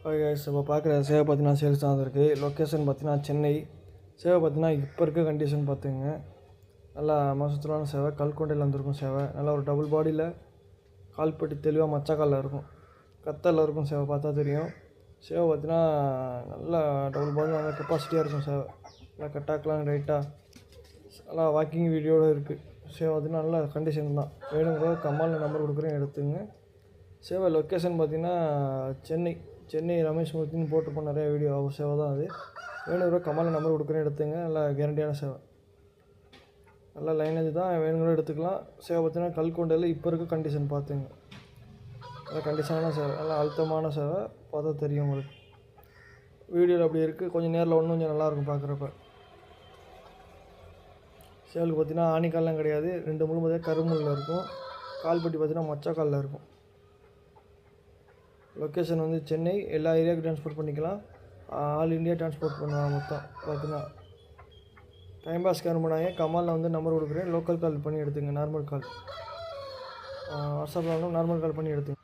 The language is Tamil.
ஓகே கைஸ், இப்போ பார்க்குற சேவை பார்த்தீங்கன்னா சேல்ஸ் தான் வந்திருக்கு. லொக்கேஷன் பார்த்தீங்கன்னா சென்னை. சேவை பார்த்தீங்கன்னா இப்போ இருக்க கண்டிஷன் பார்த்துங்க. நல்லா மோசத்தலான சேவை. கல்கொண்டையில் வந்திருக்கும் சேவை. நல்லா ஒரு டபுள் பாடியில் கால்பட்டி தெளிவாக மச்சக்காலில் இருக்கும், கத்தலில் இருக்கும். சேவை பார்த்தா தெரியும். சேவை பார்த்தீங்கன்னா நல்லா டபுள் பாடி, நல்லா கெப்பாசிட்டியாக இருக்கும். சேவை நல்லா கட்டாக்கலாம் ரைட்டாக நல்லா வாக்கிங் வீடியோடு இருக்குது. சேவை பார்த்தீங்கன்னா நல்ல கண்டிஷன் தான். வேணுங்கிற கமாலில் நம்பர் கொடுக்குறேன், எடுத்துங்க. சேவை லொக்கேஷன் பார்த்தீங்கன்னா சென்னை ரமேஷ் மூர்த்தின்னு போட்டிருப்போம் நிறையா வீடியோ. அவர் சேவை தான் அது. வேணுங்கிற கமாலில் நம்பர் கொடுக்குறேன், எடுத்துங்க. நல்லா கேரண்டியான சேவை, நல்லா லைனேஜ் தான். வேணுங்கிற எடுத்துக்கலாம். சேவை பார்த்தீங்கன்னா கல்கொண்டையில் இப்போ இருக்க கண்டிஷன் பார்த்துங்க. நல்லா கண்டிஷனான சேவை, நல்லா அழுத்தமான சேவை. பார்த்தா தெரியும் உங்களுக்கு. வீடியோவில் அப்படி இருக்குது, கொஞ்சம் நேரில் இன்னும் கொஞ்சம் நல்லாயிருக்கும் பார்க்குறப்ப. சேவலுக்கு பார்த்தீங்கன்னா ஆணிக்கால்லாம் கிடையாது, 2 முழு பார்த்தீங்கன்னா கருமுள்ளில் இருக்கும். கால்பட்டி பார்த்தீங்கன்னா மொச்சக்காலில் இருக்கும். லொக்கேஷன் வந்து சென்னை. எல்லா ஏரியாவுக்கும் ட்ரான்ஸ்போர்ட் பண்ணிக்கலாம். ஆல் இண்டியா ட்ரான்ஸ்போர்ட் பண்ணுவாங்க. மொத்தம் பார்த்தீங்கன்னா டைம் பாஸ்க்கு அனுப்புனாங்க. கமாலில் வந்து நம்பர் கொடுக்குறேன், லோக்கல் கால் பண்ணி எடுத்துங்க. நார்மல் கால் வாட்ஸ்அப்பில் நார்மல் கால் பண்ணி எடுத்துங்க.